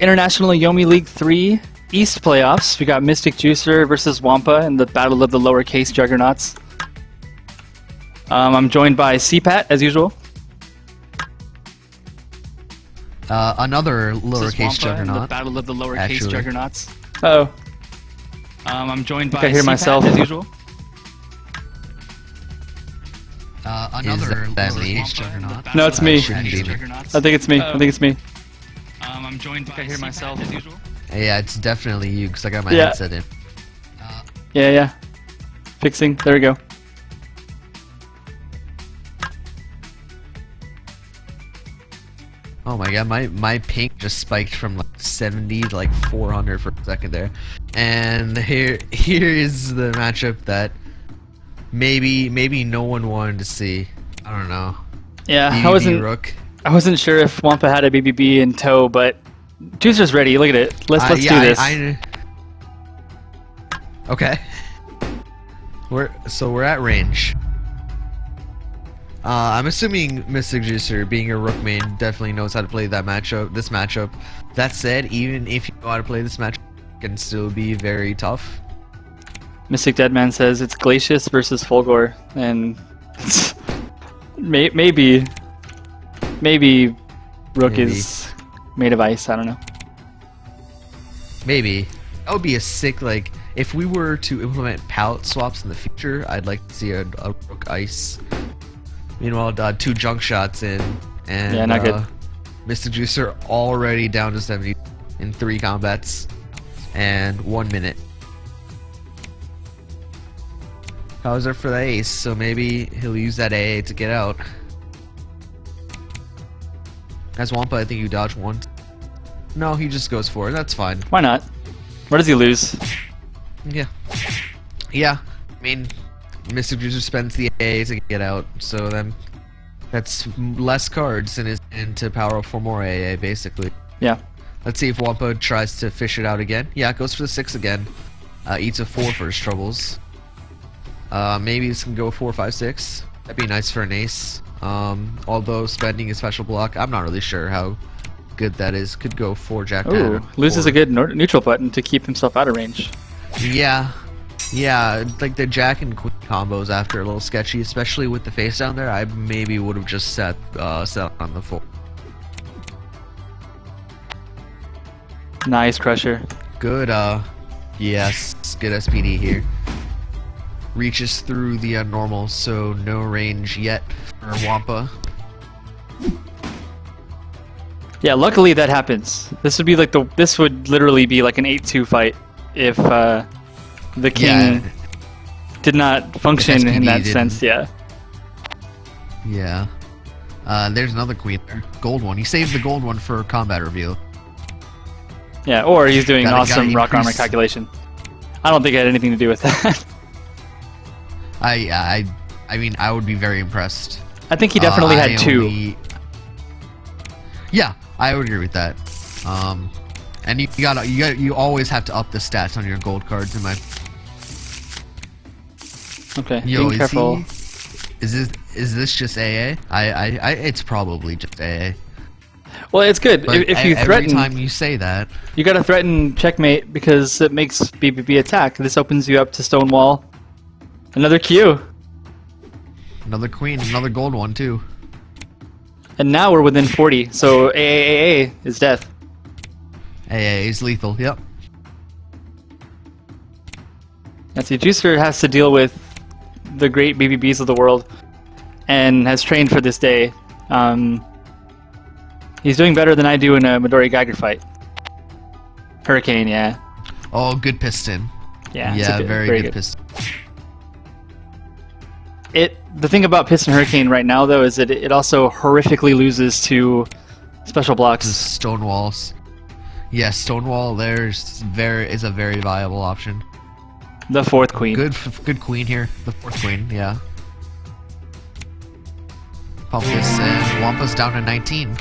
International Yomi League 3 East playoffs. We got mysticjuicer versus wampuh in the battle of the lowercase juggernauts. I'm joined by CPAT as usual. Another lowercase juggernaut. In the battle of the lowercase actually. juggernauts. Uh oh. I'm joined by I hear CPAT myself as usual. Another lowercase juggernaut. No, it's me. I I think it's me. I think it's me. I'm joined by I hear myself as usual. Yeah, it's definitely you because I got my Yeah. headset in. Yeah. Fixing. There we go. Oh my god, my ping just spiked from like 70 to like 400 for a second there. And here is the matchup that maybe no one wanted to see. I don't know. Yeah, BBB Rook. I wasn't sure if wampuh had a BBB in tow, but juicer's ready. Look at it. Let's do this. Okay. We're at range. I'm assuming mysticjuicer, being a rook main, definitely knows how to play that matchup. This matchup. That said, even if you know how to play this matchup, it can still be very tough. Mystic Deadman says it's Glacius versus Fulgore, and maybe Rook is made of ice. I don't know. Maybe that would be a sick, like, if we were to implement palette swaps in the future, I'd like to see a Rook ice. Meanwhile, 2 junk shots in, and yeah, not good. mysticjuicer already down to 70 in 3 combats and 1 minute. How's it for the ace? So maybe he'll use that AA to get out. As wampuh, I think you dodge 1. No, he just goes for it. That's fine. Why not? Where does he lose? Yeah. I mean, mysticjuicer spends the AA to get out, so then that's less cards in his hand to power up for more AA, basically. Yeah. Let's see if wampuh tries to fish it out again. Yeah, goes for the 6 again. Eats a 4 for his troubles. Maybe this can go 4, 5, 6. That'd be nice for an ace. Although spending a special block, I'm not really sure how good that is. Could go 4 Jack 10. Ooh, loses a good neutral button to keep himself out of range. Yeah, like the Jack and Queen combos after a little sketchy, especially with the face down there. I maybe would have just set on the 4. Nice crusher. Good, yes, good SPD here. Reaches through the normal, so no range yet for wampuh. Yeah, luckily that happens. This would be like this would literally be like an 8-2 fight if the king did not function in that sense. Yeah. Yeah. There's another queen there. Gold one. He saved the gold one for combat reveal. Yeah, or he's doing Gotta awesome rock armor calculation. I don't think it had anything to do with that. I mean, I would be very impressed. I think he definitely had 2. Yeah, I would agree with that. And you always have to up the stats on your gold cards in my. Okay, Yo, being careful. Is this just AA? It's probably just AA. Well, it's good But if you threaten. Every time you say that, you gotta threaten checkmate because it makes BBB attack. This opens you up to Stonewall. Another Q. another queen, another gold one too. And now we're within 40, so AAAA is death. AA is lethal. Yep. And see, Juicer has to deal with the great BBBs of the world, and has trained for this day. He's doing better than I do in a Midori Geiger fight. Hurricane, yeah. Oh, good piston. Yeah, Yeah, very good piston. The thing about Piston Hurricane right now, though, is that it also horrifically loses to special blocks. Stonewalls. Yeah, Stonewall there is a very viable option. The 4th queen. Good queen here. The 4th queen, yeah. Pump this and wampuh's down to 19.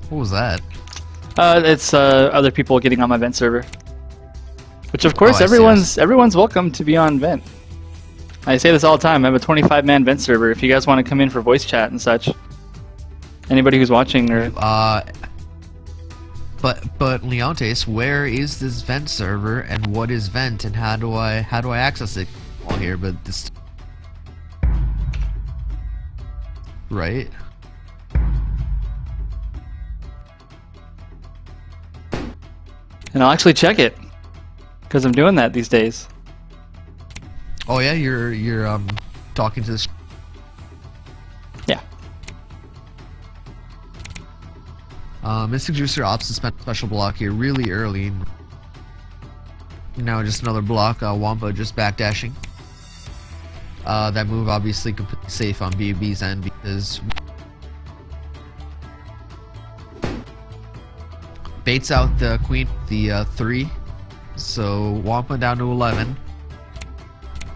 What was that? It's other people getting on my vent server. Which, of course, I see. everyone's welcome to be on vent. I say this all the time. I have a 25-man vent server. If you guys want to come in for voice chat and such, anybody who's watching or But Leontes, where is this vent server, and what is vent, and how do I access it? All here, but this. Right. And I'll actually check it, because I'm doing that these days. Oh yeah, you're talking to this. Yeah. Mystic Juicer opts to spend a special block here really early. Now just another block. Wampuh just backdashing. That move obviously completely safe on BB's end because baits out the queen, the 3. So Wampuh down to 11.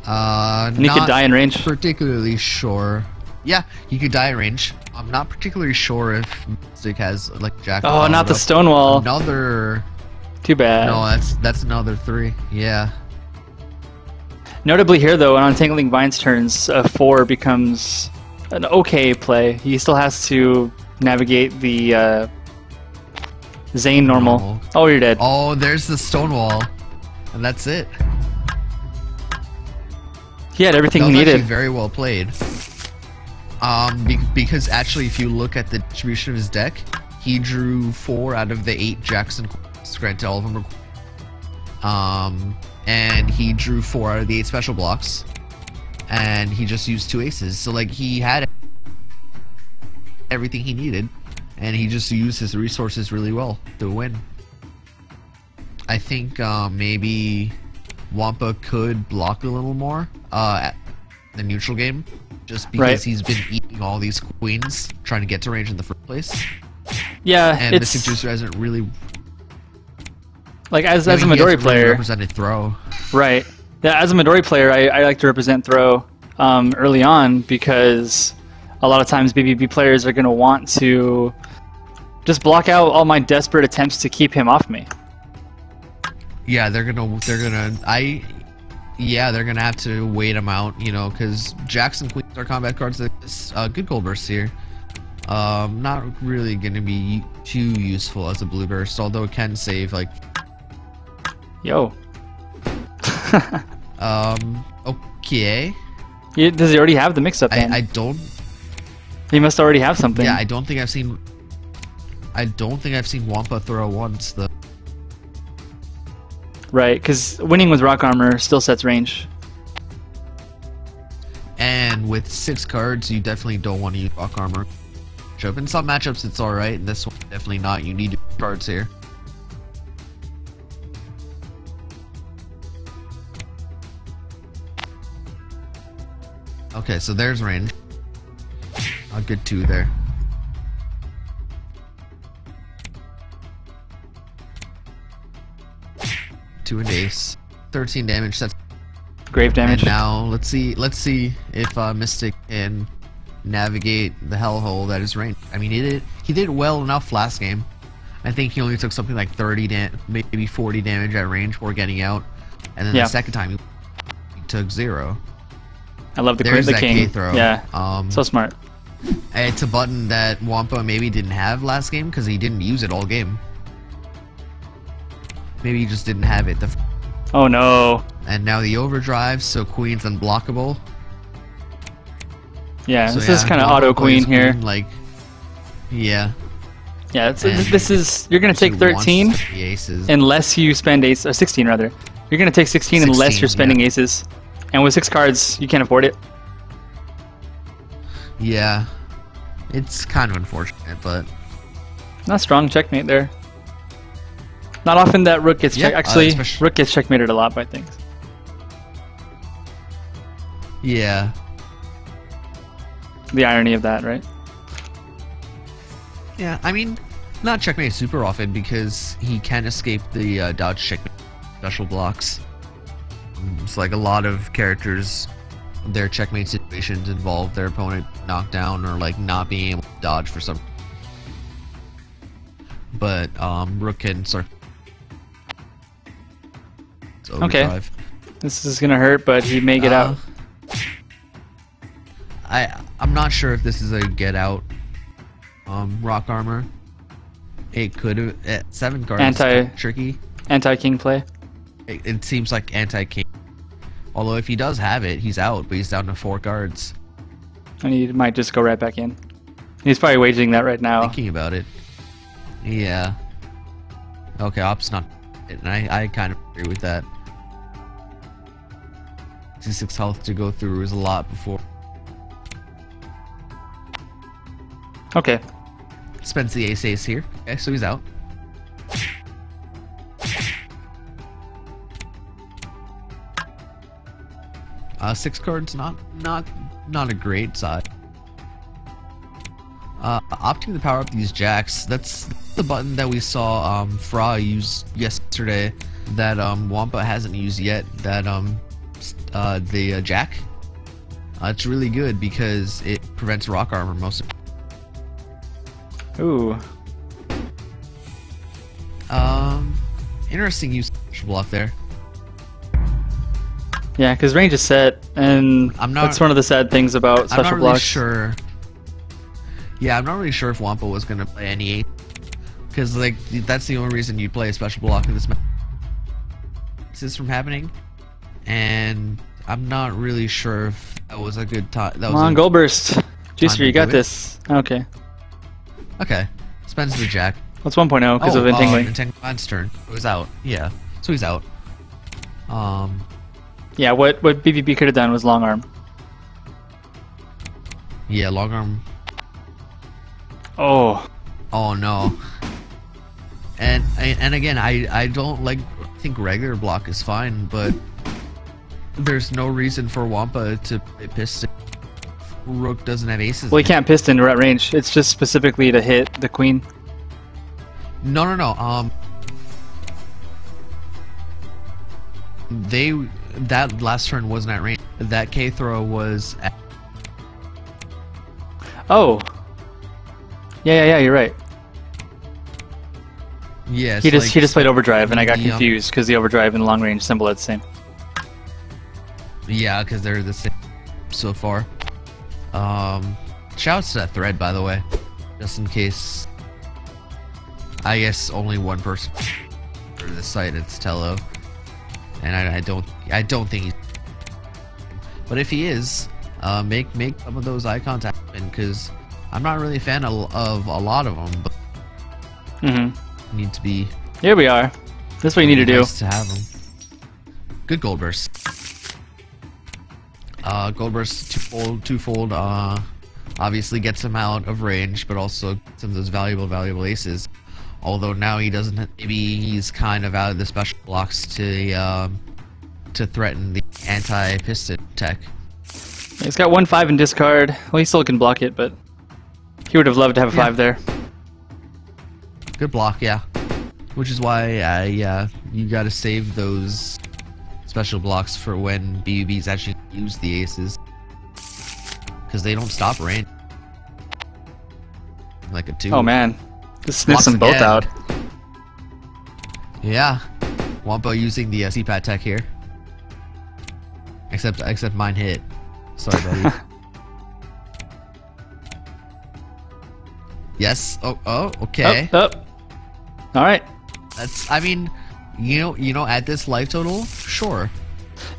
And he could die in range. Particularly sure. Yeah, he could die in range. I'm not particularly sure if Mystic has like Jack. Oh, not the Stonewall. Another. Too bad. No, that's another 3. Yeah. Notably here, though, on Untangling Vines turns, 4 becomes an okay play. He still has to navigate the Zane normal. Oh, you're dead. Oh, there's the Stonewall, and that's it. He had everything That he was needed. actually very well played. Because actually, if you look at the distribution of his deck, he drew 4 out of the 8 Jackson queens. Granted, all of them were. And he drew 4 out of the 8 special blocks, and he just used 2 aces. So like he had everything he needed, and he just used his resources really well to win. I think maybe Wampuh could block a little more at the neutral game, just because he's been eating all these queens trying to get to range in the first place. Yeah, and Mystic Juicer hasn't really. Like as a Midori player, represented throw. Right. Yeah, as a Midori player, I like to represent throw early on because a lot of times BBB players are going to want to just block out all my desperate attempts to keep him off me. Yeah, they're gonna have to wait him out, you know, because Jackson Queens are combat cards that good gold bursts here. Not really gonna be too useful as a blue burst, although it can save like. Yo. Okay. Does he already have the mix-up then? I don't. He must already have something. Yeah, I don't think I've seen Wampuh throw once though. Right, because winning with rock armor still sets range. And with 6 cards, you definitely don't want to use rock armor. In some matchups, it's alright, and this one, definitely not. You need cards here. Okay, so there's range. A good 2 there. Two and ace. 13 damage. That's grave damage. And now let's see if Mystic can navigate the hellhole that is range. I mean, he did well enough last game. I think he only took something like 30 maybe 40 damage at range before getting out, and then the second time he took 0. I love the king. K throw. Yeah. So smart. It's a button that Wampuh maybe didn't have last game because he didn't use it all game. Maybe he just didn't have it. Oh no. And now the overdrive, so queen's unblockable. Yeah, so this is kind of auto queen here. Like, yeah. Yeah, this is you're gonna take 13 unless you spend ace or 16 rather. You're gonna take 16 unless you're spending aces, and with 6 cards you can't afford it. Yeah, it's kind of unfortunate, but not strong checkmate there. Not often that rook gets actually rook gets checkmated a lot by things. Yeah. The irony of that, right? Yeah, I mean, not checkmate super often because he can escape the dodge checkmate special blocks. It's like a lot of characters, their checkmate situations involve their opponent knocked down or like not being able to dodge for some. But rook can start. Okay. This is gonna hurt, but he may get out. I'm not sure if this is a get out rock armor. It could have at 7 cards. Tricky. Anti-king play. It seems like anti-king. Although if he does have it, he's out, but he's down to 4 cards. And he might just go right back in. He's probably waging that right now. Thinking about it. Yeah. Okay, op's not it, and I kind of agree with that. 66 health to go through is a lot before. Okay. Spends the ace here. Okay, so he's out. Six cards, not a great side. Opting to power up these jacks. That's the button that we saw Fra use yesterday. That Wampuh hasn't used yet. That the jack. It's really good because it prevents rock armor most of. Ooh. Interesting use of block there. Yeah, because range is set, and that's one of the sad things about special I'm not really blocks. Sure. Yeah, I'm not really sure if Wampuh was gonna play any 8, because like that's the only reason you play a special block in this match. This is from happening, and I'm not really sure if that was a good time. Come on, Gold Burst. Juicer, you got this. Okay. Okay. Spends the jack. That's 1.0 because of entangling. Entanglement's turn. It was out. Yeah. So he's out. Yeah, what BBB could have done was long arm. Yeah, long arm. Oh. Oh no. And again, I don't like. I think regular block is fine, but there's no reason for Wampuh to play piston. Rook doesn't have aces. Well, he can't piston at range. It's just specifically to hit the queen. No. That last turn wasn't at range. That K throw was at... Oh. Yeah, you're right. Yes. He just played overdrive, and I got confused because the overdrive and the long range symbol are the same. Yeah, because they're the same so far. Shouts to that thread, by the way, just in case. I guess only one person for the site. It's Tello, and I don't think he's. But if he is, make some of those eye contact happen, because I'm not really a fan of a lot of them. But need to be. Here we are. That's what you need to do. Nice to have them. Good gold burst. Gold burst twofold. Obviously gets him out of range, but also some of those valuable aces. Although now he doesn't. Maybe he's kind of out of the special blocks to threaten the anti-piston tech. He's got 1/5 in discard. Well, he still can block it, but he would have loved to have a 5 there. Good block, yeah. Which is why you got to save those special blocks for when BBBs actually use the aces, because they don't stop range. Like a 2. Oh man, just sniffs them both out. Yeah, Wampuh using the CPAT tech here. Except mine hit. Sorry, buddy. Yes. Oh. Okay. All right. That's. I mean, you know, at this life total, sure.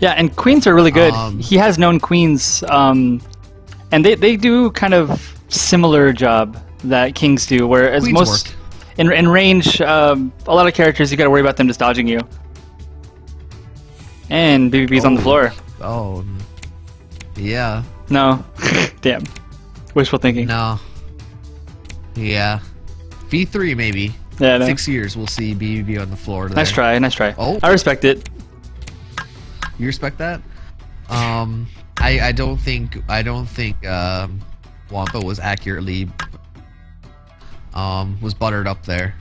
Yeah, and queens are really good. He has known queens, and they do kind of similar job that kings do. Whereas queens most work. in range, a lot of characters you got to worry about them just dodging you. And BBB's on the floor. Oh. Yeah. No. Damn. Wishful thinking. No. Yeah. V3 maybe. Yeah. No. 6 years we'll see BBB on the floor. Nice try. Nice try. Oh. I respect it. You respect that? I don't think Wampuh was accurately was buttered up there.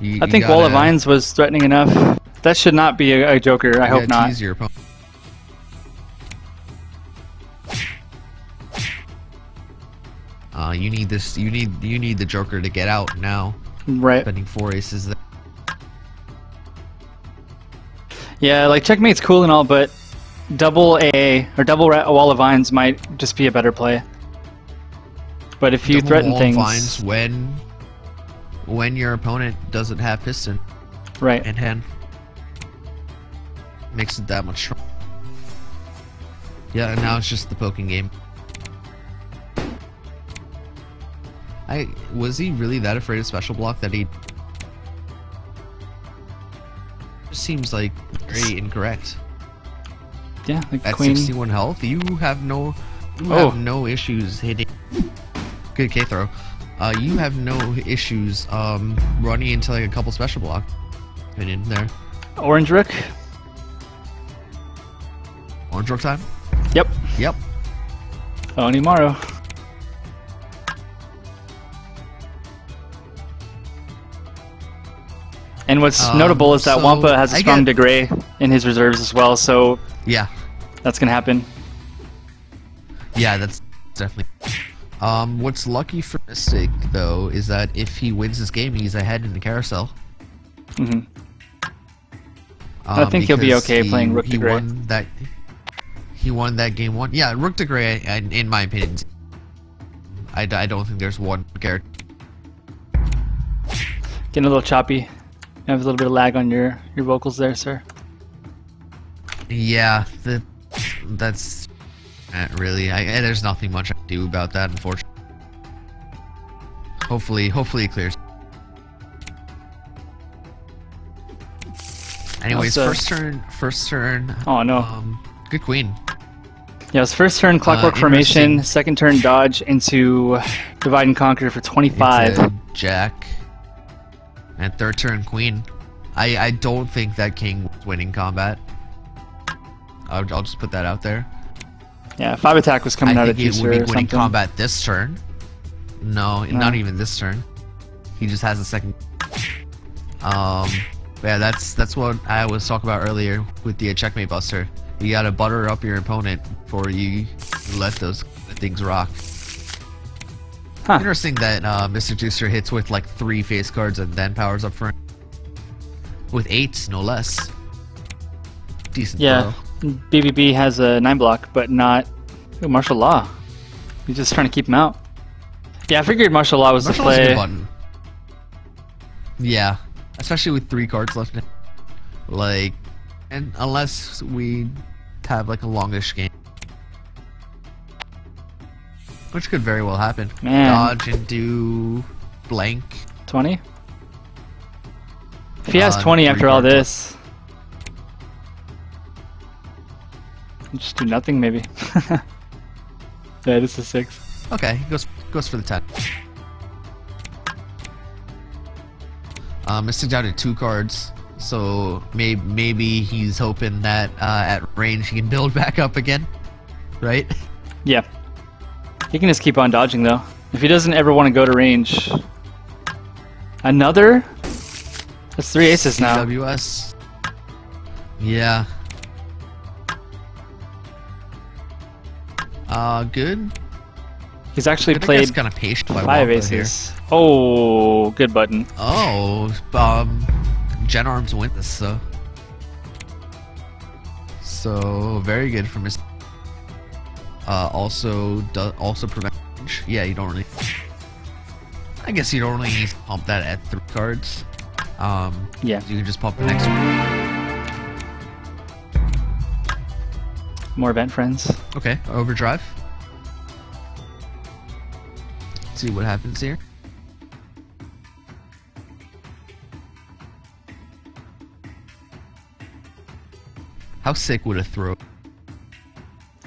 I think Wall of Vines was threatening enough. That should not be a joker. I hope not. Tease your opponent. You need this. You need the joker to get out now. Right. Spending 4 aces there. Yeah, like checkmate's cool and all, but double AA or double Wall of Vines might just be a better play. But if you threaten things, Vines when when your opponent doesn't have piston Right. in hand. Makes it that much stronger. Yeah, and now it's just the poking game. Was he really that afraid of special block that he... Just seems like very incorrect. Yeah, like At queen. 61 health, you have no issues hitting. Good K throw. You have no issues running into like a couple special block. Opinion there. Orange rook. Orange rook time. Yep. Yep. Onimaru. And what's notable is that so Wampuh has a I strong get- degree in his reserves as well, so Yeah. that's gonna happen. Yeah, that's definitely. What's lucky for Mystic though is that if he wins this game, he's ahead in the carousel. hmm I think he'll be because okay playing Rook to Grey. He won that game one. Yeah, Rook to Grey, in my opinion. I don't think there's one character. Getting a little choppy. You have a little bit of lag on your vocals there, sir. Yeah, that's really. There's nothing much I can do about that, unfortunately. Hopefully it clears. Anyways, Also- first turn. Oh no. Good queen. Yeah, his first turn clockwork formation, interesting. second turn dodge into divide and conquer for 25. Into Jack. And third turn queen. I don't think that king was winning combat. I'll just put that out there. Yeah, 5 attack was coming I out of think it juicer would be or winning something. combat this turn. No, not even this turn. He just has a second. Yeah, that's what I was talking about earlier with the checkmate buster. You gotta butter up your opponent before you let those things rock. Huh. Interesting that Mr. Juicer hits with like 3 face cards and then powers up for him. With 8, no less. Decent Yeah, throw. BBB has a 9 block, but not martial law. He's just trying to keep him out. Yeah, I figured martial law was Martial the is a play. good button. Yeah, especially with 3 cards left. Like, and unless we have like a longish game, which could very well happen. Man. Dodge into blank. 20? If he has 20 after 3 all cards this, just do nothing maybe. Yeah, this is 6. Okay, he goes for the 10. Missing down to 2 cards, so maybe he's hoping that at range he can build back up again, right? Yeah. He can just keep on dodging though. If he doesn't ever want to go to range. Another? That's 3 aces now. CWS. Yeah. Good. He's actually I think played that's kind of patient by 5 Wampuh here. aces. Oh, good button. Oh, Gen Arms win this, so very good from his. Also prevent range. Yeah, you don't really. I guess you don't really need to pump that at 3 cards. Yeah. You can just pump the next one. More event friends. Okay, overdrive. See what happens here. How sick would a throw?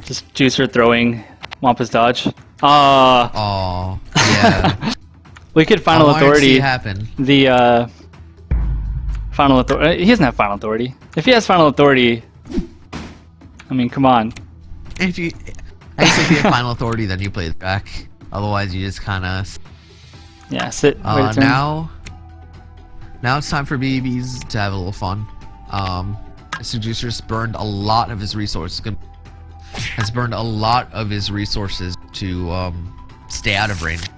Just juicer throwing Wampa's dodge. Ah, Oh, yeah. we could final I wanted to see authority it happen. the final authority. He doesn't have final authority. If he has final authority, I mean, come on. If you, I guess if you have final authority, then you play the back. Otherwise, you just kind of. Yeah, sit. Wait a turn. Now it's time for BBs to have a little fun. Mr. Juicer's burned a lot of his resources. Has burned a lot of his resources to stay out of range,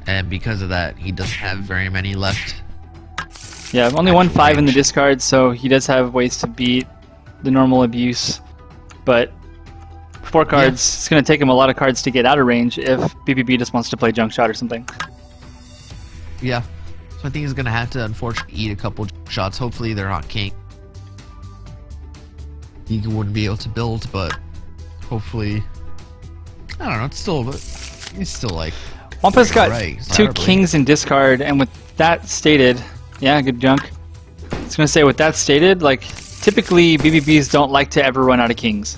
and because of that, he doesn't have very many left. Yeah, only 1 5 in the range. discard, so he does have ways to beat the normal abuse. But 4 cards, it's going to take him a lot of cards to get out of range if BBB just wants to play junk shot or something. Yeah. So I think he's gonna have to unfortunately eat a couple shots. Hopefully they're not king. He wouldn't be able to build, but hopefully, I don't know. It's still, but he's still like. Wampuh's got right, two terribly. kings in discard, and with that stated, yeah, good junk. I was gonna say, with that stated, like typically BBBs don't like to ever run out of kings.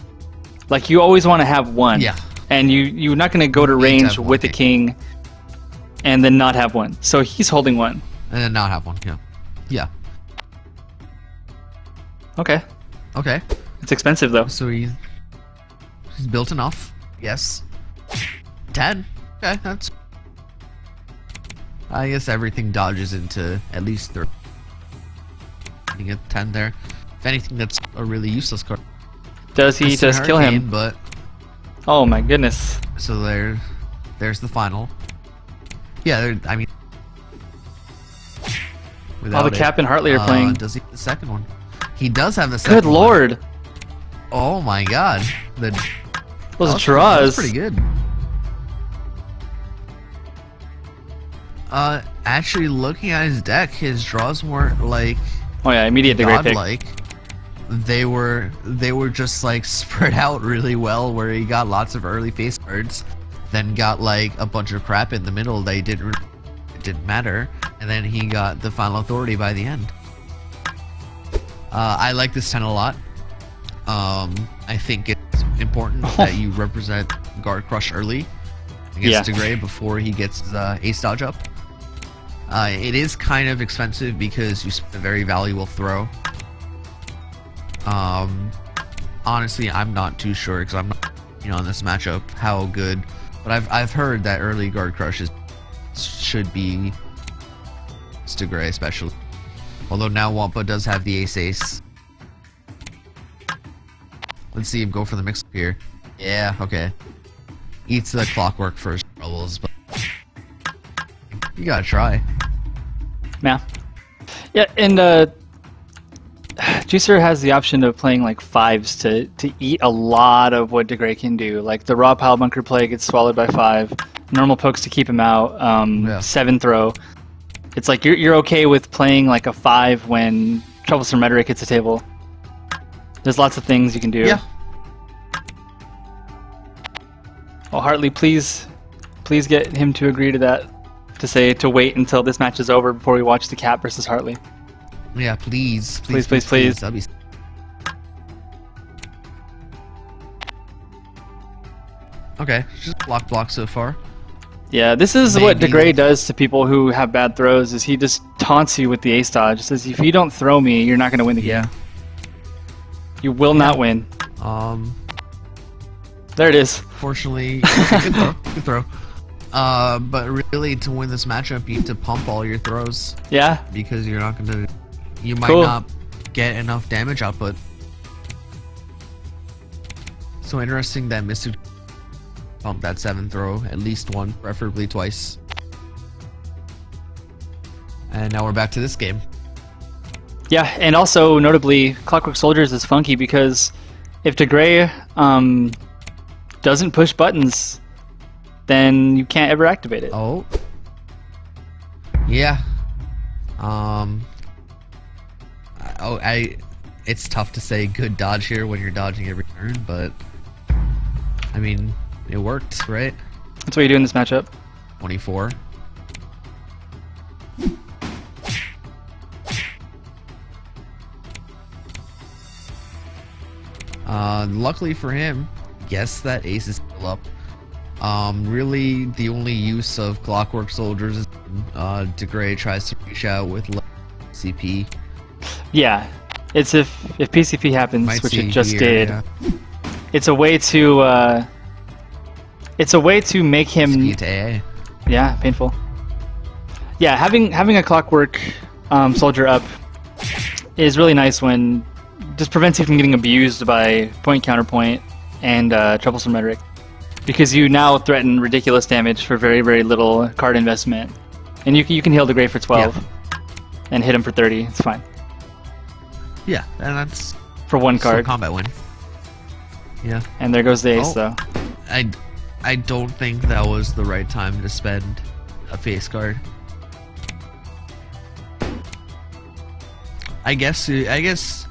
Like you always want to have one. Yeah. And you're not gonna go to You need to range have one with a king, and then not have one. So he's holding one. And then not have one. Yeah. Yeah. Okay. Okay. It's expensive though. So he's built enough. Yes. 10. Okay, that's. I guess everything dodges into at least 30. You get 10 there. If anything, that's a really useless card. Does he just kill him? But Oh my goodness. so there's the final. Yeah, I mean. All without the Cap and Hartley are playing. Does he have the second one? He does have the second Good one. lord. Oh my god. Those That's draws. pretty good. Actually, looking at his deck, his draws weren't like Oh yeah, immediate to great pick. godlike. They were just like spread out really well, where he got lots of early face cards, then got like a bunch of crap in the middle that it didn't matter, and then he got the final authority by the end. I like this 10 a lot. I think it's important that you represent Guard Crush early against DeGray before he gets his ace dodge up. It is kind of expensive because you spend a very valuable throw. Honestly, I'm not too sure because I'm not, in this matchup how good, but I've heard that early Guard Crushes should be DeGray especially. Although now Wampuh does have the ace. Let's see him go for the mix here. Yeah, okay. Eats the clockwork for his troubles, but you gotta try. Yeah. Yeah, and Juicer has the option of playing like 5s to eat a lot of what DeGray can do. Like the raw pile bunker play gets swallowed by 5, normal pokes to keep him out, 7 throw. It's like you're okay with playing like a 5 when Troublesome Rhetoric hits the table. There's lots of things you can do. Yeah. Well, Hartley, please get him to agree to that. To wait until this match is over before we watch the Cap versus Hartley. Yeah, please. Please. That'd be... Okay, just block so far. Yeah, this is what DeGray does to people who have bad throws, is he just taunts you with the ace dodge. He says, if you don't throw me, you're not going to win the game. You will not win. There it is. Fortunately, good throw. But really, to win this matchup, you need to pump all your throws. Yeah. Because you're not going to... You might not get enough damage output. So interesting that Mr. Pump that 7 throw, at least one, preferably twice. And now we're back to this game. Yeah, and also, notably, Clockwork Soldiers is funky because if DeGray doesn't push buttons, then you can't ever activate it. Oh. Yeah. It's tough to say good dodge here when you're dodging every turn, but I mean, it worked, right? That's what you do in this matchup. 24. Luckily for him, yes, that ace is still up. Really, the only use of Clockwork Soldiers is DeGray tries to reach out with CP. Yeah, it's if PCP happens, which it just did. Yeah. It's a way to make him. Speed to AA. Yeah, painful. Yeah, having a Clockwork Soldier up is really nice when just prevents you from getting abused by point counterpoint and Troublesome Rhetoric, because you now threaten ridiculous damage for very, very little card investment, and you can heal DeGray for 12 and hit him for 30. It's fine. Yeah, and that's for one card. Combat win. Yeah. And there goes the ace, though. I don't think that was the right time to spend a face card. I guess it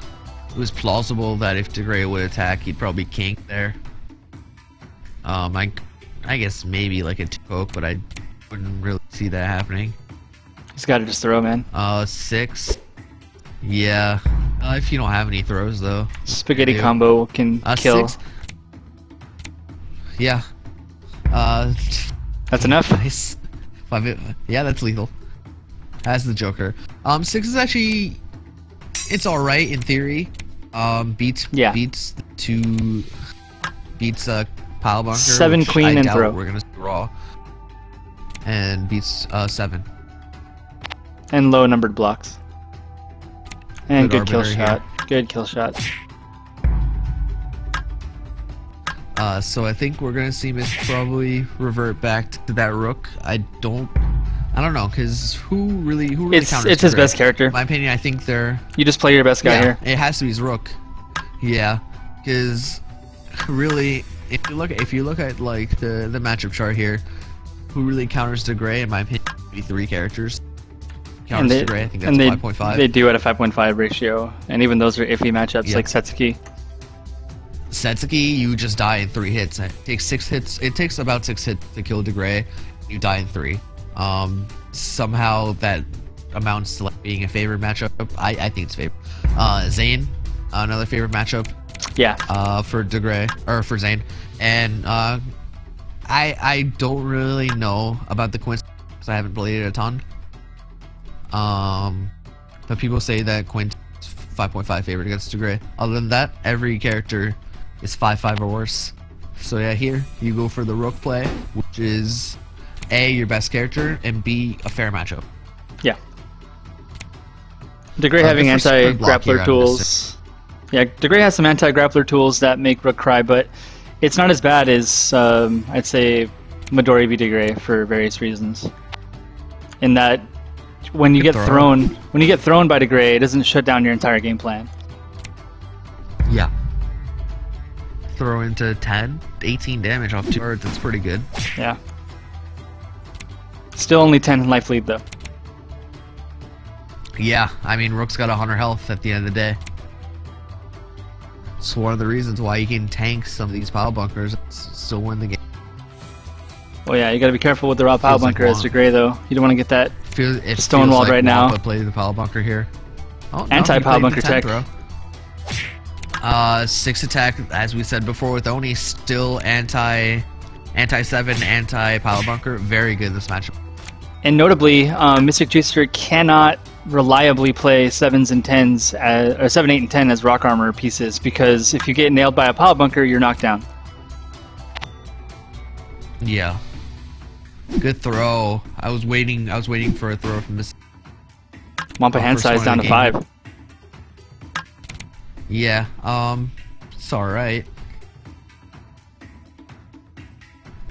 was plausible that if DeGray would attack, he'd probably kink there. I guess maybe like a 2 poke, but I wouldn't really see that happening. He's got to just throw, man. 6. Yeah. If you don't have any throws though. Spaghetti combo can kill. 6. Yeah. That's enough. Nice. 5. Yeah, that's lethal. As the Joker. 6 is actually, it's all right in theory. Beats Pile Bunker. 7 queen and throw. We're gonna see raw. And beats 7. And low numbered blocks. And good kill Arbiter shot. Good kill shot. So I think we're gonna see Mist probably revert back to that Rook. I don't know, cause who really counters It's his Gray? best character. In my opinion, I think they're. You just play your best guy here. It has to be his Rook. Yeah, cause really, if you look at like the matchup chart here, who really counters to Gray? In my opinion, maybe 3 characters. Counters to Gray, I think that's 5.5. They do at a 5.5 ratio, and even those are iffy matchups like Setsuki. Setsuki, you just die in 3 hits. It takes 6 hits. It takes about 6 hits to kill DeGray. You die in 3. Somehow that amounts to like being a favorite matchup. I think it's favorite. Zane, another favorite matchup. Yeah. For DeGray or for Zane, and I don't really know about the Quint because I haven't played it a ton. But people say that Quint is 5.5 favorite against DeGray. Other than that, every character is 5.5 or worse. So yeah, here you go for the Rook play, which is A, your best character, and B, a fair matchup. Yeah. DeGray having anti-grappler tools. Yeah, DeGray has some anti-grappler tools that make Rook cry, but it's not as bad as I'd say Midori v DeGray for various reasons. In that when you get thrown by DeGray, it doesn't shut down your entire game plan. Yeah. Throw into 10, 18 damage off 2 cards, that's pretty good. Yeah. Still only 10 life lead though. Yeah, I mean Rook's got 100 health at the end of the day. It's one of the reasons why you can tank some of these pile bunkers and still win the game. Oh yeah, you gotta be careful with the raw pile bunker as DeGray though. You don't want to get that stonewalled like right now. Play the pile bunker here. Oh, Anti-pile bunker tech. 6 attack, as we said before, with Oni still anti-7, anti-pile bunker. Very good this matchup. And notably, mysticjuicer cannot reliably play 7s and 10s, or 7, 8, and 10 as rock armor pieces, because if you get nailed by a pile bunker, you're knocked down. Yeah. Good throw. I was waiting for a throw from this. Wampuh hand size down to 5. Yeah, it's alright.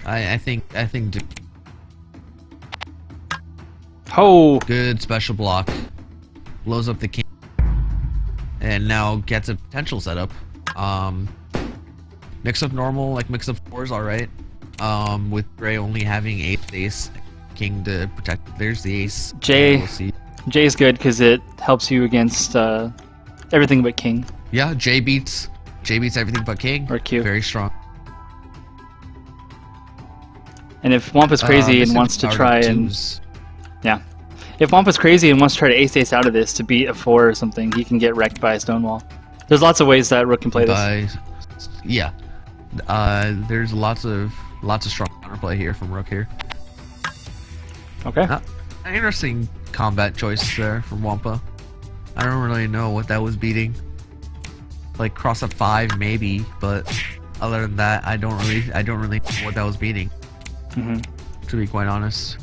I think Oh! Good special block. Blows up the king. And now gets a potential setup. Mix up normal, like mix up 4 is alright. With Gray only having ace, king to protect. There's the ace. J's good because it helps you against everything but king. Yeah, J beats everything but king. Or Q. Very strong. And if Wampus crazy and wants to try and if Wampus crazy and wants to try to ace out of this to beat a 4 or something, he can get wrecked by a Stonewall. There's lots of ways that Rook can play this. Yeah. There's lots of strong counterplay here from Rook here. Okay. An interesting combat choice there from Wampuh. I don't really know what that was beating. Like cross up 5 maybe, but other than that, I don't really know what that was beating. To be quite honest.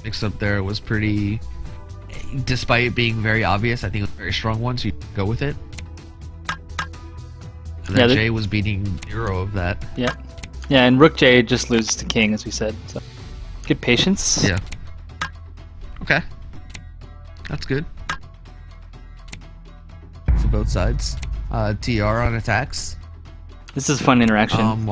Mix up there was pretty, despite it being very obvious, I think it was a very strong one, so you go with it. And then Jay was beating 0 of that. Yeah. Yeah, and Rook J just loses to King, as we said. So good patience. Yeah. Okay. That's good. For both sides. TR on attacks. This is fun interaction.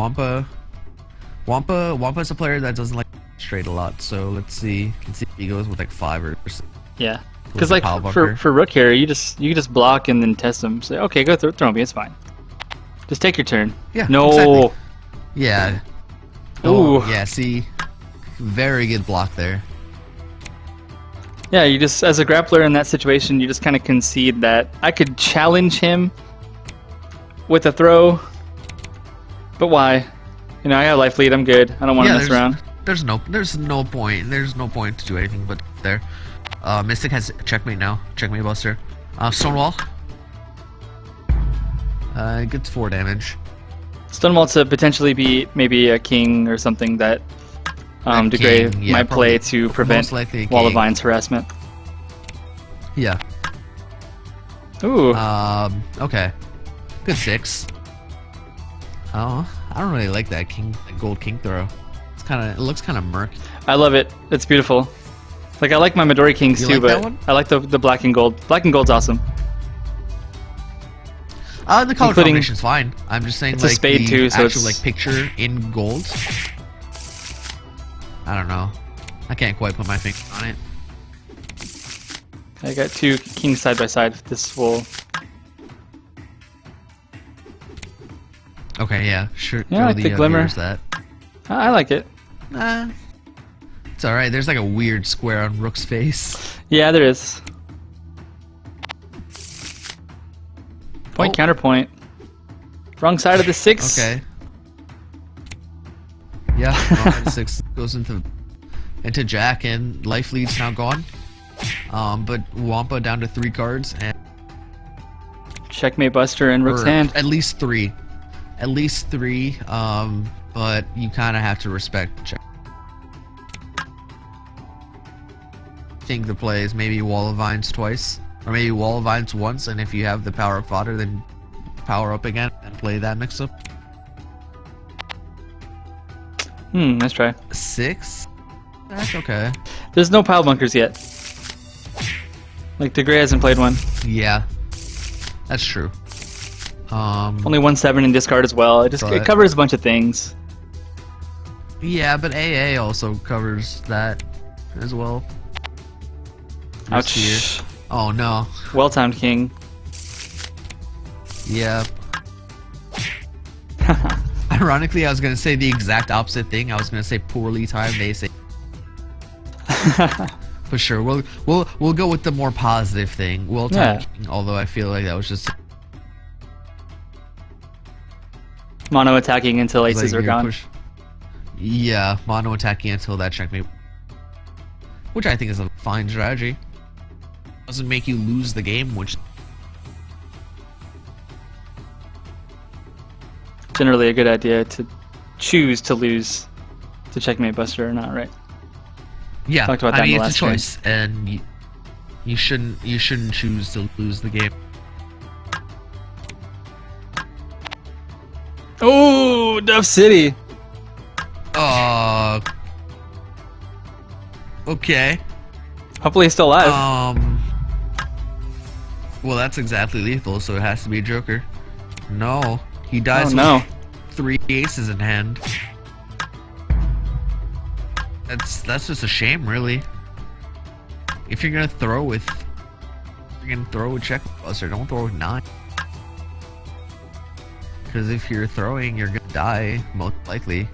Wampah's a player that doesn't like straight a lot, so let's see if he goes with like 5 or 6. Yeah. Because like for rook here, you just block and then test them. Say, okay, go throw me. It's fine. Just take your turn. Yeah. No. Exactly. Yeah. Ooh. Oh, yeah. See, very good block there. Yeah, you just as a grappler in that situation, you just kind of concede that I could challenge him with a throw, but why? You know, I got life lead. I'm good. I don't want to mess around. There's no point. There's no point to do anything but there. Mystic has checkmate now. Checkmate buster. Stonewall. Gets 4 damage. Stonewall to potentially be maybe a king or something that DeGray might play to prevent Wall of Vine's harassment. Yeah. Ooh. Okay. Good 6. Oh, I don't really like that gold king throw. It looks kind of murky. I love it. It's beautiful. Like I like my Midori kings too, but I like the black and gold. Black and gold's awesome. The color combination's fine. I'm just saying, it's like a spade the too, so actual like picture in gold. I don't know. I can't quite put my finger on it. I got 2 kings side by side. This will. Okay, yeah, sure. Yeah, I like the glimmer. That. I like it. It's alright. There's like a weird square on Rook's face. Yeah, there is. Point, counterpoint. Wrong side of the 6. Okay. Yeah, wrong side of the 6 goes into Jack, and life lead's now gone. But Wampuh down to 3 cards, and checkmate buster in Rook's hand. At least 3. At least 3. But you kind of have to respect check. I think the play is maybe Wall of Vines twice, or maybe Wall of Vines once, and if you have the power up fodder, then power up again and play that mix up. Nice try. 6? That's okay. There's no pile bunkers yet. Like DeGray hasn't played one. Yeah, that's true. Only 1/7 in discard as well. It covers a bunch of things. Yeah, but AA also covers that as well. Ouch. Here. Oh no. Well-timed king. Yeah. Ironically, I was gonna say the exact opposite thing. I was gonna say poorly timed ace. For sure, we'll go with the more positive thing. Well-timed king, although I feel like that was just mono attacking until aces are gone. Yeah, mono attacking until that checkmate, which I think is a fine strategy. Doesn't make you lose the game, which generally a good idea to choose to lose to checkmate buster or not, right? Yeah, talked about that in the last it's a choice, and you shouldn't choose to lose the game. Oh, Duff City. Okay. Hopefully he's still alive. Well, that's exactly lethal, so it has to be a Joker. No, he dies with 3 aces in hand. That's just a shame, really. If you're gonna throw with, check buster, don't throw with 9. Because if you're throwing, you're gonna die most likely.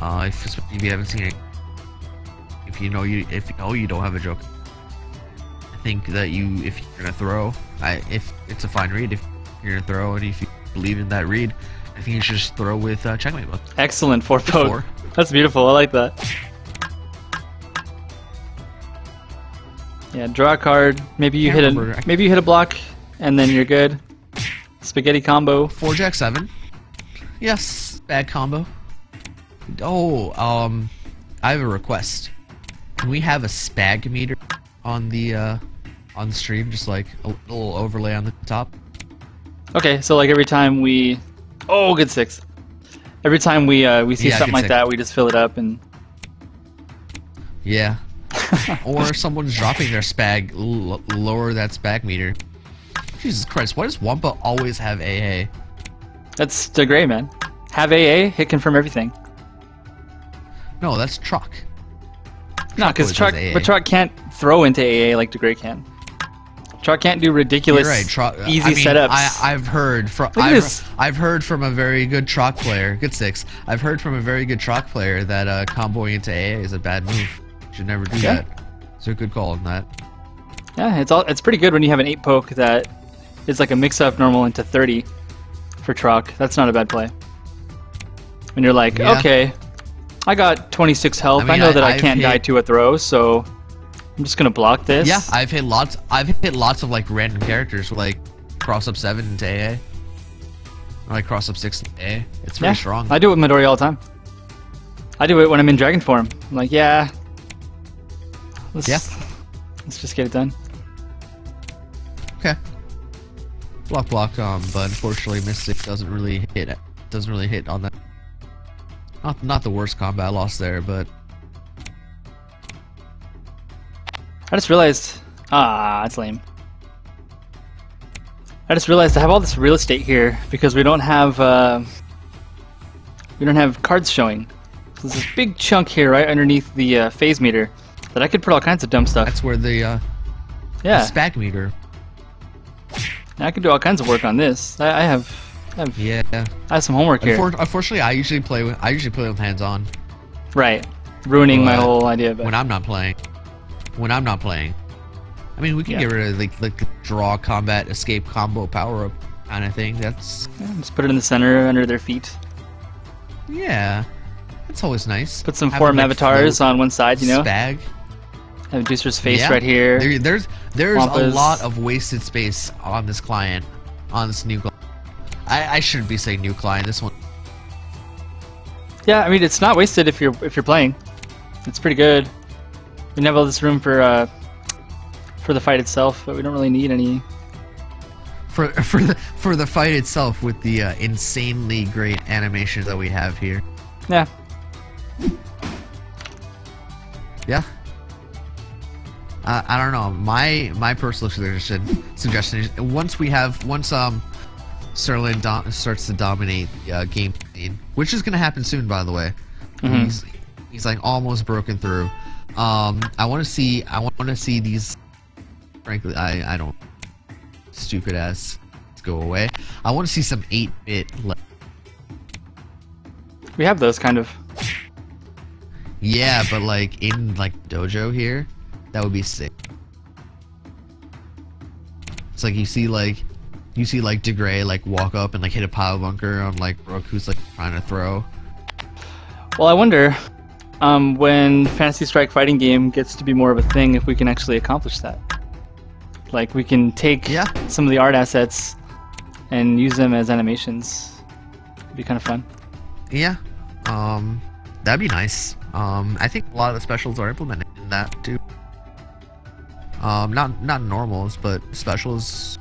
If you haven't seen it, if you know you don't have a Joker, I think that if you're gonna throw, if it's a fine read, if you're gonna throw, and if you believe in that read, I think you should just throw with checkmate buster. Excellent 4 poke. That's beautiful. I like that. Yeah, draw a card. Maybe you hit a block, and then you're good. Spaghetti combo. 4-Jack-7. Yes, bad combo. Oh, I have a request. Can we have a spag meter on the stream, just like a little overlay on the top? Okay, so like every time we, good 6. Every time we see something like that, we just fill it up and. Yeah. Or someone's dropping their spag, lower that spag meter. Jesus Christ, why does Wampuh always have AA? That's DeGray, man. Have AA, hit confirm everything. No, that's truck. No, because Truck Truck, does AA. but Truck can't throw into AA like DeGray can. Truck can't do ridiculous, You're right. easy I mean, setups. I've heard from I've heard from a very good Truck player. Good 6. I've heard from a very good Truck player that comboing into AA is a bad move. You should never do that. So good call on that. Yeah, it's pretty good when you have an 8 poke that is like a mix-up normal into 30 for Truck. That's not a bad play. When you're like, okay, I got 26 health. I know that I can't die to a throw, so I'm just gonna block this. Yeah, I've hit lots of like random characters, like cross up 7 into AA, or like cross up 6 into AA. It's very strong. I do it with Midori all the time. I do it when I'm in Dragon form. I'm like, let's just get it done. Okay. Block, but unfortunately, Mystic doesn't really hit on that. Not the worst combat loss there, but I just realized, it's lame. I just realized I have all this real estate here because we don't have cards showing. So there's this big chunk here right underneath the phase meter that I could put all kinds of dumb stuff. That's where the spag meter. I could do all kinds of work on this. I have some homework here. Unfortunately, I usually play with hands-on. Right, ruining my whole idea. But when I'm not playing, I mean, we can get rid of like draw, combat, escape, combo, power-up kind of thing. That's just put it in the center under their feet. Yeah, that's always nice. Put some form avatars on one side, you know. Spag. Have Juicer's face right here. There's a lot of wasted space on this client, on this new client. I shouldn't be saying new client. This one. Yeah, I mean it's not wasted if you're playing. It's pretty good. We have all this room for the fight itself, but we don't really need any. For the fight itself with the insanely great animations that we have here. Yeah. Yeah. I don't know. My personal suggestion is once Sterling starts to dominate game scene, which is gonna happen soon, by the way. He's like almost broken through. I want to see these. Frankly, I don't. Stupid ass. Let's go away. I want to see some 8-bit. We have those kind of. Yeah, but like in like dojo here. That would be sick. It's like you see like DeGray like walk up and like hit a pile bunker on like Rook who's like trying to throw. Well, I wonder when Fantasy Strike fighting game gets to be more of a thing if we can actually accomplish that. Like we can take some of the art assets and use them as animations. It'd be kind of fun. Yeah. That'd be nice. I think a lot of the specials are implemented in that too. Not normals, but specials.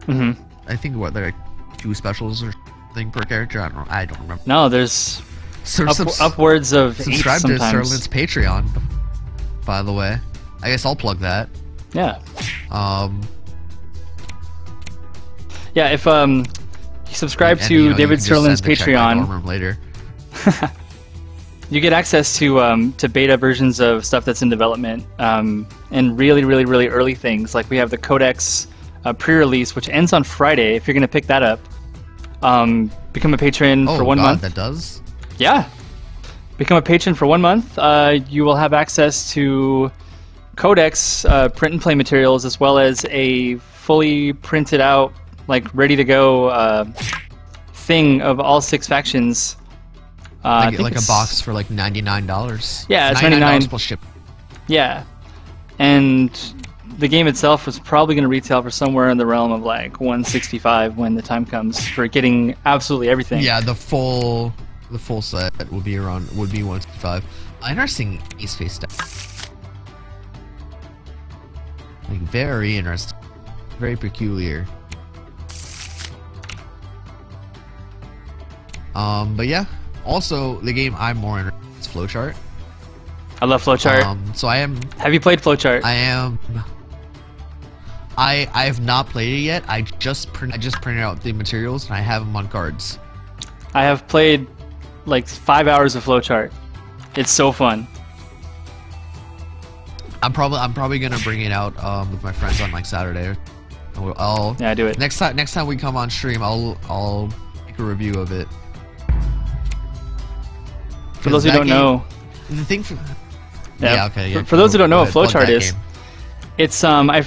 I think what they're like 2 specials or something per character. I don't remember. No, there's upwards of 8 subscribe to sometimes. Sterling's Patreon, by the way. I guess I'll plug that. Yeah. Yeah, if you subscribe to David Sterling's Patreon later. You get access to beta versions of stuff that's in development, and really early things. Like we have the Codex pre-release, which ends on Friday. If you're gonna pick that up, become a patron for 1 month. That does? Yeah. Become a patron for 1 month. You will have access to Codex print and play materials, as well as a fully printed out, like ready to go thing of all 6 factions. Like a box for like $99. Yeah, it's $99 plus ship. Yeah, and the game itself was probably going to retail for somewhere in the realm of like $165 when the time comes for getting absolutely everything. Yeah, the full set would be $165. Interesting Ace face stuff. Like very interesting, very peculiar. But yeah. Also, the game I'm more interested in is Flowchart. I love Flowchart. So I am. Have you played Flowchart? I am. I have not played it yet. I just printed out the materials and I have them on cards. I have played like 5 hours of Flowchart. It's so fun. I'm probably gonna bring it out with my friends on like Saturday. I'll Yeah, do it. next time we come on stream. I'll make a review of it. For those who don't know, the thing for for those who don't know what plug Flowchart that is, game. it's I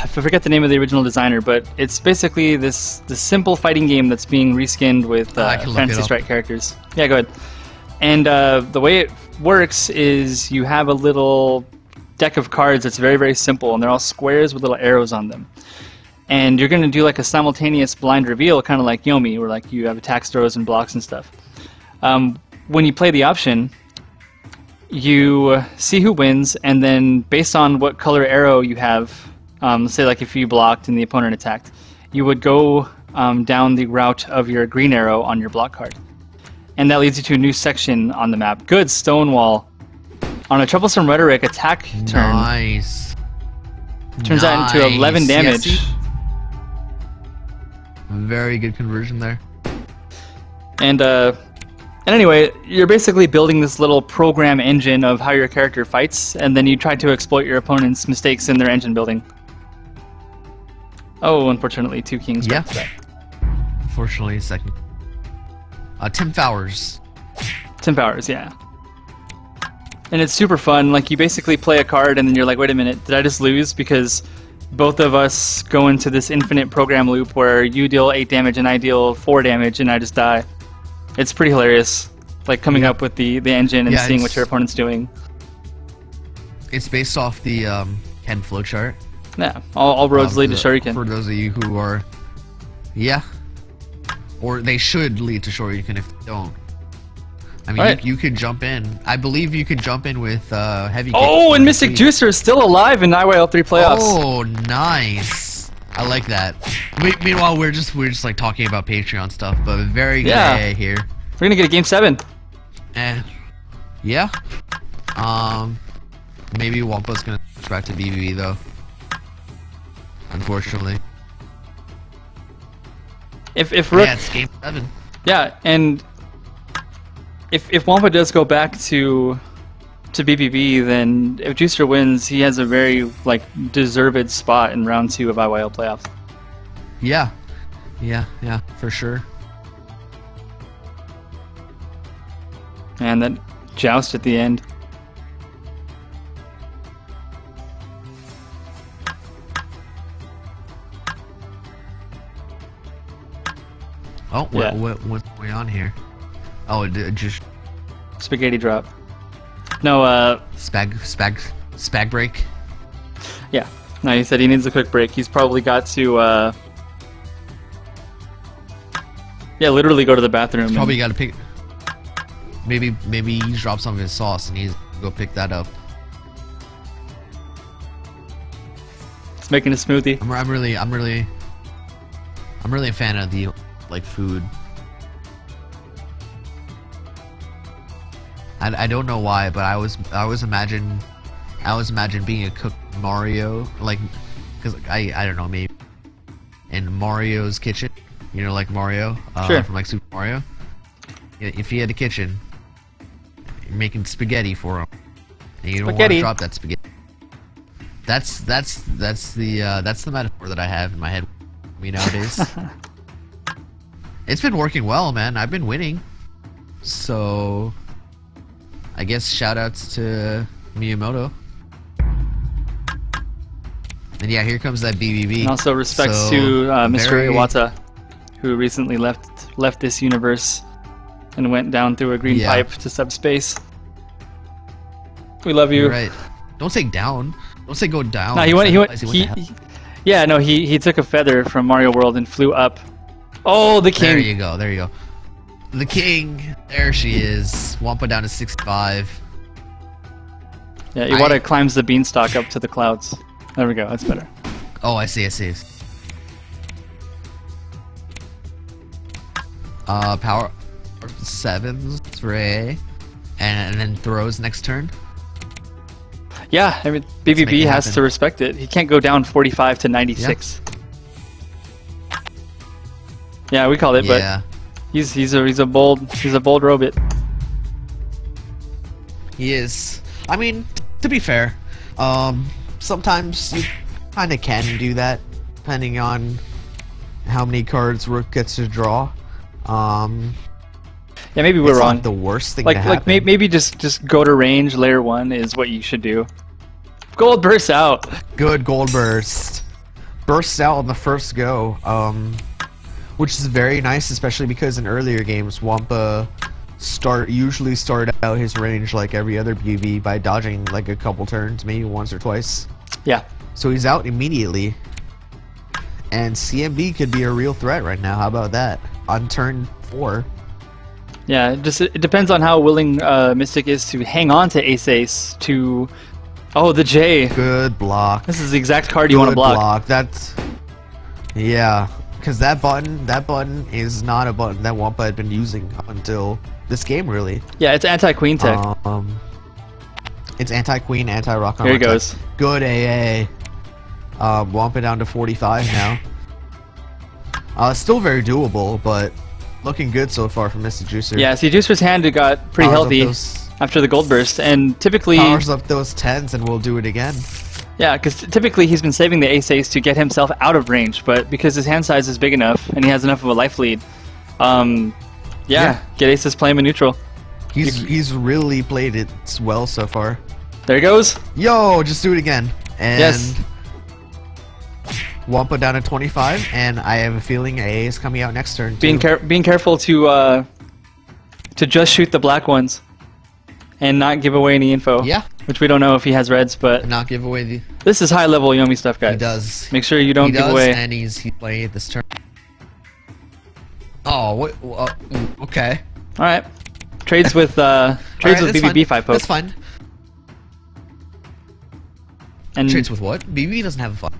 forget the name of the original designer, but it's basically this simple fighting game that's being reskinned with I can look it Fantasy up. Strike characters. Yeah, go ahead. And the way it works is you have a little deck of cards that's very, very simple, and they're all squares with little arrows on them. And you're going to do like a simultaneous blind reveal, kind of like Yomi, where like you have attacks, throws, and blocks and stuff. When you play the option, you see who wins, and then based on what color arrow you have, say like if you blocked and the opponent attacked, you would go down the route of your green arrow on your block card. And that leads you to a new section on the map. Good, Stonewall. On a Troublesome Rhetoric attack turn, Nice. turns that into 11 damage. Yeah, see? Very good conversion there. And anyway, you're basically building this little program engine of how your character fights, and then you try to exploit your opponent's mistakes in their engine building. Oh, unfortunately, 2 kings. Yeah. back to back. Unfortunately, second. Tim Fowers. 10 powers, yeah. And it's super fun. Like, you basically play a card, and then you're like, wait a minute, did I just lose? Because both of us go into this infinite program loop where you deal 8 damage and I deal 4 damage, and I just die. It's pretty hilarious. Like, coming up with the engine and seeing what your opponent's doing. It's based off the Ken flowchart. Yeah, all roads lead to Shuriken. For those of you who are... Yeah. Or they should lead to Shuriken if they don't. I mean, Right. you could jump in. I believe you could jump in with heavy. Oh, and Mystic Juicer is still alive in IYL3 playoffs. Oh, nice. I like that. Meanwhile, we're just like talking about Patreon stuff, but very good AA here. We're gonna get a game 7. Yeah. Maybe Wampa's gonna switch back to BBB though. Unfortunately. If Rook, Yeah, it's game 7. yeah, and if Wampa does go back to BBB, then if Juicer wins, he has a very like deserved spot in round 2 of IYL playoffs. Yeah. Yeah, for sure. And that joust at the end. Oh, Yeah. what's going on here? Oh, it just Spaghetti drop. No, spag break. yeah. No, he said he needs a quick break. He's probably got to, yeah, literally go to the bathroom. He's probably got to pick. Maybe he dropped some of his sauce and he's go pick that up. He's making a smoothie. I'm really a fan of the like food. I don't know why, but I was imagine being a cook Mario, like, because I don't know, maybe in Mario's kitchen, you know, like Mario from like Super Mario. If he had a kitchen, you're making spaghetti for him, and you don't want to drop that spaghetti. That's the metaphor that I have in my head nowadays. It's been working well, man. I've been winning, so I guess shoutouts to Miyamoto. And yeah, here comes that BBB. And also respects to Mr. Iwata, who recently left this universe and went down through a green pipe to subspace. We love you. You're right. Don't say down. Don't say go down. No, he took a feather from Mario World and flew up. Oh, the king. There you go. There you go. The king. There she is. Wampa down to 65. Yeah, Iwata climbs the beanstalk up to the clouds. There we go. That's better. Oh, I see. Power 7s for A, and then throws next turn. Yeah, I mean BBB has to respect it. He can't go down 45 to 96. Yeah, we called it, but he's a bold robot. He is. I mean, to be fair, Sometimes you kind of can do that, depending on how many cards Rook gets to draw. Yeah, maybe we're it's wrong. Not the worst thing like to happen. maybe just go to range layer 1 is what you should do. Gold bursts out. Good gold burst. Bursts out on the first go, which is very nice, especially because in earlier games, wampuh usually start out his range like every other PvP by dodging like a couple turns, maybe once or twice. Yeah. So he's out immediately, and CMB could be a real threat right now. How about that? On turn 4. Yeah, it depends on how willing Mystic is to hang on to Ace to... Oh, the J. Good block. This is the exact card you want to block. That's... Yeah, because that button is not a button that wampuh had been using up until this game, really. Yeah, it's anti-queen tech. It's anti-queen, anti-rock armor. Here he goes. Good AA. Wampuh down to 45 now. Still very doable, but looking good so far from mysticjuicer. Yeah, see, Juicer's hand got pretty healthy after the gold burst, and typically... Powers up those 10s and we'll do it again. Yeah, because typically he's been saving the ace to get himself out of range, but because his hand size is big enough and he has enough of a life lead, get aces, play him in neutral. He's really played it well so far. There he goes. Yo, just do it again. And yes. wampuh down to 25, and I have a feeling AA is coming out next turn. Being careful to just shoot the black ones, and not give away any info. Yeah. Which we don't know if he has reds, but not give away the. This is high level Yomi stuff, guys. He does. Make sure you don't give away. And he's playing this turn. Oh, what? Okay. All right. Trades with with BBB5 poke. That's fine. And trades with what? BB doesn't have a fun.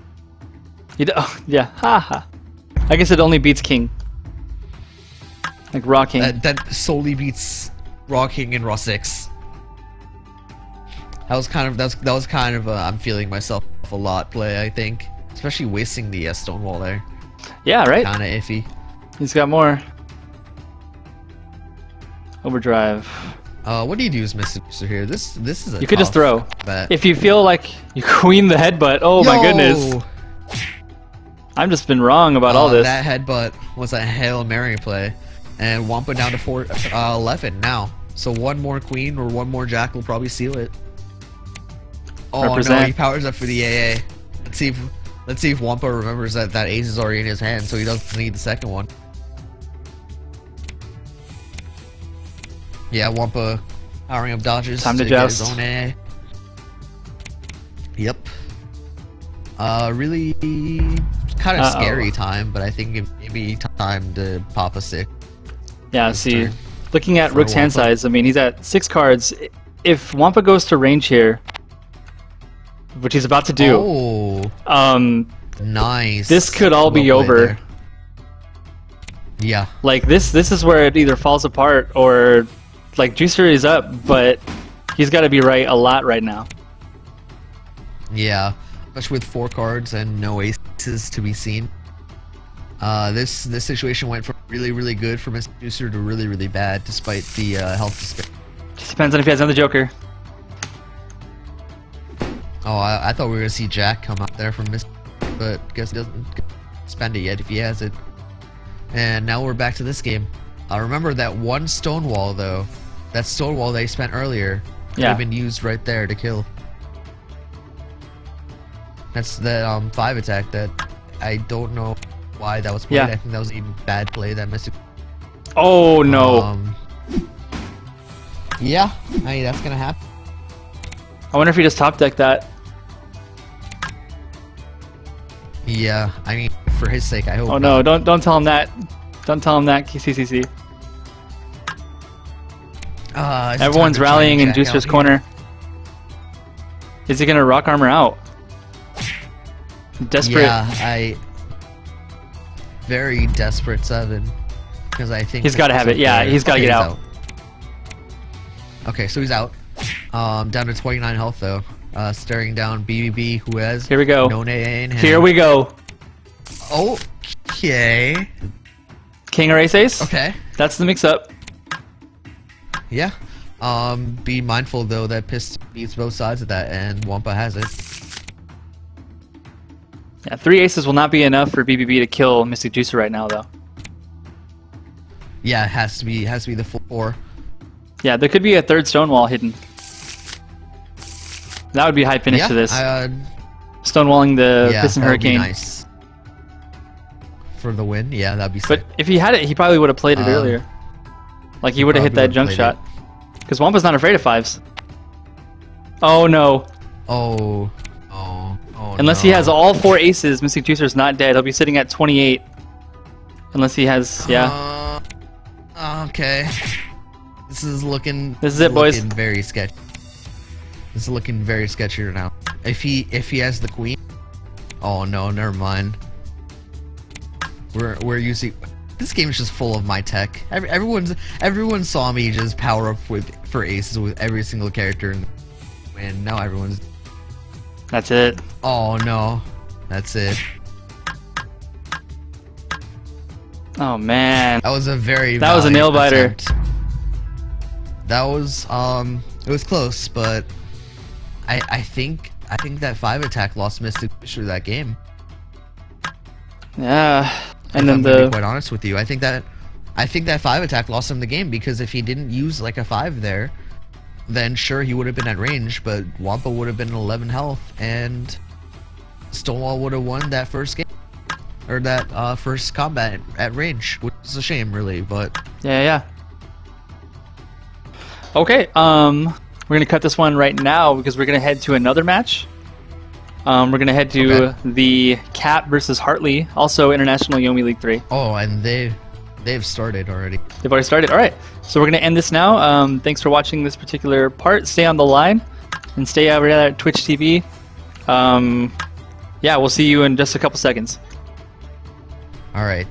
Yeah, haha. I guess it only beats King. Like Raw King. That solely beats Raw King and Raw 6. That was kind of I'm feeling myself a lot play, I think. Especially wasting the Stonewall there. Yeah, right? Kinda iffy. He's got more. Overdrive. What do you do as Mysticjuicer here? This is a You could just throw. Bet. If you feel like you queen the headbutt, oh my goodness. I've just been wrong about all this. That headbutt was a Hail Mary play. And wampuh down to 11 now. So one more queen or one more jack will probably seal it. Oh Represent. no, he powers up for the AA. Let's see if wampuh remembers that ace is already in his hand, so he doesn't need the second one. Yeah, wampuh powering up dodges. Time to get joust. his own AA. Yep. Really kind of scary time, but I think it may be time to pop a 6. Yeah, see, looking at Rook's hand size, I mean, he's at 6 cards. If wampuh goes to range here, which he's about to do, nice. This could all be over. There. Yeah. Like this is where it either falls apart or, like, Juicer is up, but he's got to be right a lot right now. Yeah, especially with 4 cards and no aces to be seen. This situation went from really good for mysticjuicer to really bad, despite the health disparity. Just depends on if he has another Joker. Oh, I thought we were gonna see Jack come out there from Mystic, but guess he doesn't spend it yet if he has it. And now we're back to this game. Remember that one Stonewall though. That Stonewall they spent earlier could have been used right there to kill. That's the 5 attack that I don't know why that was played. I think that was even bad play that Mystic. Oh no. Yeah, I mean that's gonna happen. I wonder if he just top decked that. Yeah, I mean for his sake, I hope. Oh no! Don't tell him that. Don't tell him that. CCC. Everyone's rallying in Juicer's corner. Is he gonna rock armor out? Desperate. Yeah, very desperate 7 because I think he's got to have it. Yeah, he's got to get out. Okay, so he's out. Down to 29 health though. Staring down BBB, who has here we go. No AA in hand. Here we go. Okay. King or ace? Okay. That's the mix-up. Yeah. Be mindful though that Piston beats both sides of that, and wampuh has it. Yeah, 3 aces will not be enough for BBB to kill Mystic Juicer right now, though. Yeah, it has to be the full 4. Yeah, there could be a 3rd Stonewall hidden. That would be a high finish to this. Stonewalling the Piston Hurricane. Be nice. For the win, yeah, that'd be sick. But if he had it, he probably would have played it earlier. Like, he would have hit that junk shot. Because Wampa's not afraid of 5s. Oh, no. Oh, unless he has all 4 aces, Mystic Juicer's not dead. He'll be sitting at 28. Unless he has, yeah. Okay. This is looking. This is it, boys. Very sketchy. This is looking very sketchier now. If he has the queen. Oh no, never mind. We're using. This game is just full of my tech. Everyone saw me just power up for aces with every single character, and now everyone's. That's it. Oh no, that's it. Oh man. That was a very. That was a nail biter. Attempt. That was it was close, but I think that 5 attack lost Mystic Juicer that game. Yeah, and I'm then gonna be quite honest with you, I think that 5 attack lost him the game, because if he didn't use like a 5 there, then sure he would have been at range, but wampuh would have been at 11 health, and Stonewall would have won that first game, or that first combat at range, which is a shame, really. But yeah. Okay, we're gonna cut this one right now because we're gonna head to another match. We're gonna head to the Cat versus Hartley, also International Yomi League 3. Oh, and they've started already. They've already started. All right, so we're gonna end this now. Thanks for watching this particular part. Stay on the line and stay over at Twitch TV. Yeah, we'll see you in just a couple seconds. All right.